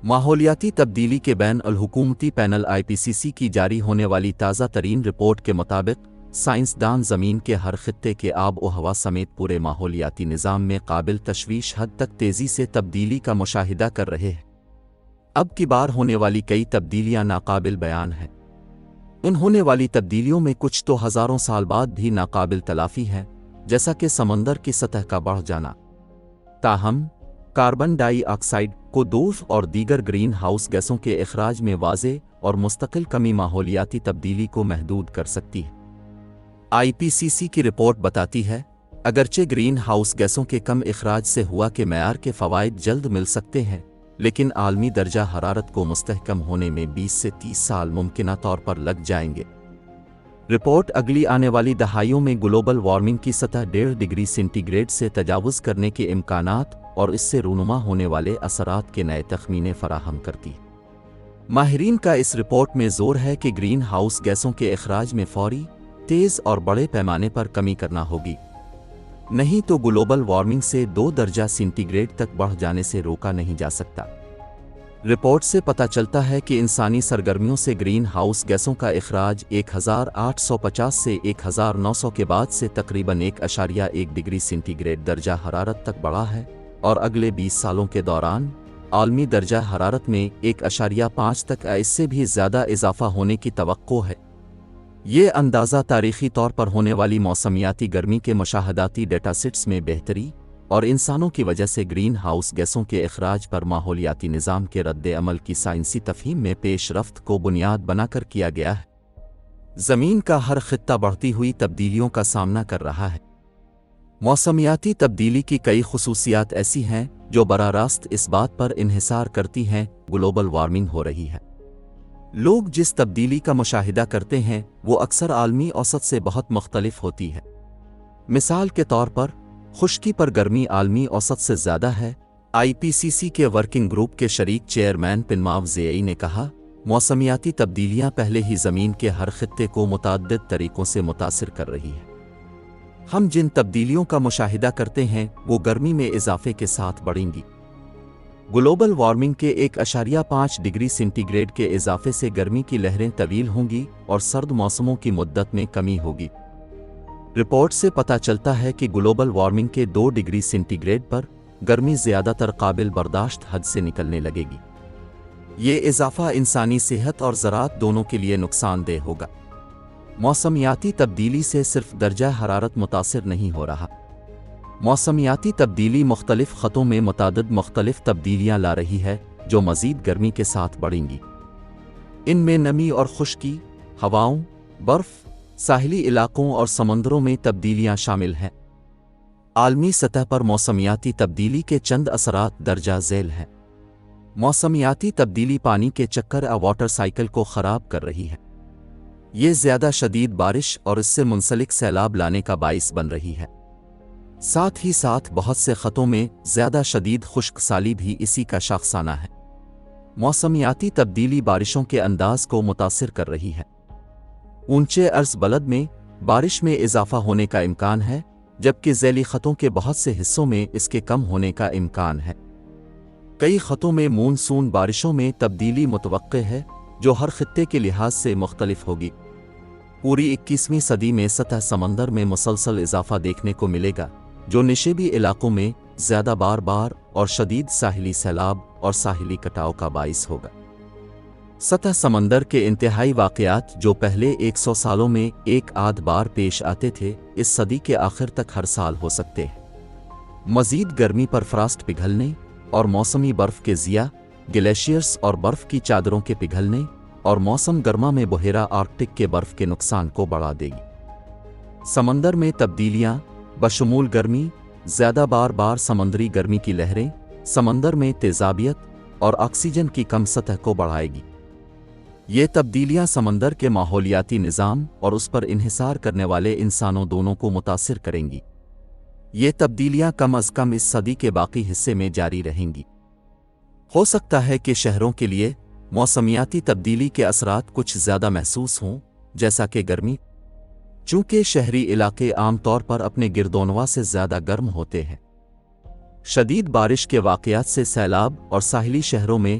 ماحولیاتی تبدیلی کے بین الحکومتی پینل IPCC کی جاری ہونے والی تازہ ترین رپورٹ کے مطابق سائنسدان زمین کے ہر خطے کے آب و ہوا سمیت پورے ماحولیاتی نظام میں قابل تشویش حد تک تیزی سے تبدیلی کا مشاہدہ کر رہے ہیں۔ اب کی بار ہونے والی کئی تبدیلیاں ناقابل بیان ہیں۔ ان ہونے والی تبدیلیوں میں کچھ تو ہزاروں سال بعد بھی ناقابل تلافی ہیں، جیسا کہ سمندر کی سطح کا بڑھ جانا۔ تاہم کاربن ڈائی آکسائیڈ کو دور اور دیگر گرین ہاؤس گیسوں کے اخراج میں واضح اور مستقل کمی ماحولیاتی تبدیلی کو محدود کر سکتی ہے۔ IPCC کی رپورٹ بتاتی ہے، اگرچہ گرین ہاؤس گیسوں کے کم اخراج سے ہوا کے معیار کے فوائد جلد مل سکتے ہیں، لیکن عالمی درجہ حرارت کو مستحکم ہونے میں 20 سے 30 سال ممکنہ طور پر لگ جائیں گے۔ رپورٹ اگلی آنے والی دہائیوں میں گلوبل وارمنگ کی سطح 1.5 ڈگری سینٹی گریڈ سے تجاوز کرنے کے امکانات اور اس سے رونما ہونے والے اثرات کے نئے تخمینے فراہم کرتی ہے۔ ماہرین کا اس رپورٹ میں زور ہے کہ گرین ہاؤس گیسوں کے اخراج میں فوری، تیز اور بڑے پیمانے پر کمی کرنا ہوگی، نہیں تو گلوبل وارمنگ سے 2 درجہ سینٹی گریڈ تک بڑھ جانے سے روکا نہیں جا سکتا۔ رپورٹ سے پتہ چلتا ہے کہ انسانی سرگرمیوں سے گرین ہاؤس گیسوں کا اخراج 1850 سے 1900 کے بعد سے تقریباً 1.1 ڈگری سینٹی گریڈ درجہ حرارت تک بڑھا ہے، اور اگلے 20 سالوں کے دوران عالمی درجہ حرارت میں 1.5 تک اس سے بھی زیادہ اضافہ ہونے کی توقع ہے۔ یہ اندازہ تاریخی طور پر ہونے والی موسمیاتی گرمی کے مشاہداتی ڈیٹا سیٹس میں بہتری اور انسانوں کی وجہ سے گرین ہاؤس گیسوں کے اخراج پر ماحولیاتی نظام کے رد عمل کی سائنسی تفہیم میں پیش رفت کو بنیاد بنا کر کیا گیا ہے۔ زمین کا ہر خطہ بڑھتی ہوئی تبدیلیوں کا سامنا کر رہا ہے۔ موسمیاتی تبدیلی کی کئی خصوصیات ایسی ہیں جو براہ راست اس بات پر انحصار کرتی ہیں گلوبل وارمنگ ہو رہی ہے۔ لوگ جس تبدیلی کا مشاہدہ کرتے ہیں وہ اکثر عالمی اوسط سے بہت مختلف ہوتی ہے۔ مثال کے طور پر خشکی پر گرمی عالمی اوسط سے زیادہ ہے۔ IPCC کے ورکنگ گروپ کے شریک چیئرمین پنماو زیئی نے کہا، موسمیاتی تبدیلیاں پہلے ہی زمین کے ہر خطے کو متعدد طریقوں سے متاثر کر رہی ہیں۔ ہم جن تبدیلیوں کا مشاہدہ کرتے ہیں وہ گرمی میں اضافے کے ساتھ بڑھیں گی۔ گلوبل وارمنگ کے 1.5 ڈگری سینٹی گریڈ کے اضافے سے گرمی کی لہریں طویل ہوں گی اور سرد موسموں کی مدت میں کمی ہوگی۔ رپورٹ سے پتہ چلتا ہے کہ گلوبل وارمنگ کے 2 ڈگری سینٹی گریڈ پر گرمی زیادہ تر قابل برداشت حد سے نکلنے لگے گی۔ یہ اضافہ انسانی صحت اور زراعت دونوں کے لیے نقصان دہ ہوگا۔ موسمیاتی تبدیلی سے صرف درجہ حرارت متاثر نہیں ہو رہا۔ موسمیاتی تبدیلی مختلف خطوں میں متعدد مختلف تبدیلیاں لا رہی ہے جو مزید گرمی کے ساتھ بڑھیں گی۔ ان میں نمی اور خشکی، ہواؤں، برف، ساحلی علاقوں اور سمندروں میں تبدیلیاں شامل ہیں۔ عالمی سطح پر موسمیاتی تبدیلی کے چند اثرات درجہ ذیل ہیں۔ موسمیاتی تبدیلی پانی کے چکر واٹر سائیکل کو خراب کر رہی ہے۔ یہ زیادہ شدید بارش اور اس سے منسلک سیلاب لانے کا باعث بن رہی ہے۔ ساتھ ہی ساتھ بہت سے خطوں میں زیادہ شدید خشک سالی بھی اسی کا شاخسانہ ہے۔ موسمیاتی تبدیلی بارشوں کے انداز کو متاثر کر رہی ہے۔ اونچے عرض بلد میں بارش میں اضافہ ہونے کا امکان ہے، جبکہ ذیلی خطوں کے بہت سے حصوں میں اس کے کم ہونے کا امکان ہے۔ کئی خطوں میں مونسون بارشوں میں تبدیلی متوقع ہے، جو ہر خطے کے لحاظ سے مختلف ہوگی۔ پوری 21ویں صدی میں سطح سمندر میں مسلسل اضافہ دیکھنے کو ملے گا، جو نشیبی علاقوں میں زیادہ بار اور شدید ساحلی سیلاب اور ساحلی کٹاؤ کا باعث ہوگا۔ سطح سمندر کے انتہائی واقعات جو پہلے 100 سالوں میں ایک آدھ بار پیش آتے تھے، اس صدی کے آخر تک ہر سال ہو سکتے ہیں۔ مزید گرمی پر فراسٹ پگھلنے اور موسمی برف کے ضیاء، گلیشیئرز اور برف کی چادروں کے پگھلنے اور موسم گرما میں بحیرہ آرکٹک کے برف کے نقصان کو بڑھا دے گی۔ سمندر میں تبدیلیاں بشمول گرمی، زیادہ بار سمندری گرمی کی لہریں، سمندر میں تیزابیت اور آکسیجن کی کم سطح کو بڑھائے گی۔ یہ تبدیلیاں سمندر کے ماحولیاتی نظام اور اس پر انحصار کرنے والے انسانوں دونوں کو متاثر کریں گی۔ یہ تبدیلیاں کم از کم اس صدی کے باقی حصے میں جاری رہیں گی۔ ہو سکتا ہے کہ شہروں کے لیے موسمیاتی تبدیلی کے اثرات کچھ زیادہ محسوس ہوں، جیسا کہ گرمی، چونکہ شہری علاقے عام طور پر اپنے گردونوا سے زیادہ گرم ہوتے ہیں۔ شدید بارش کے واقعات سے سیلاب اور ساحلی شہروں میں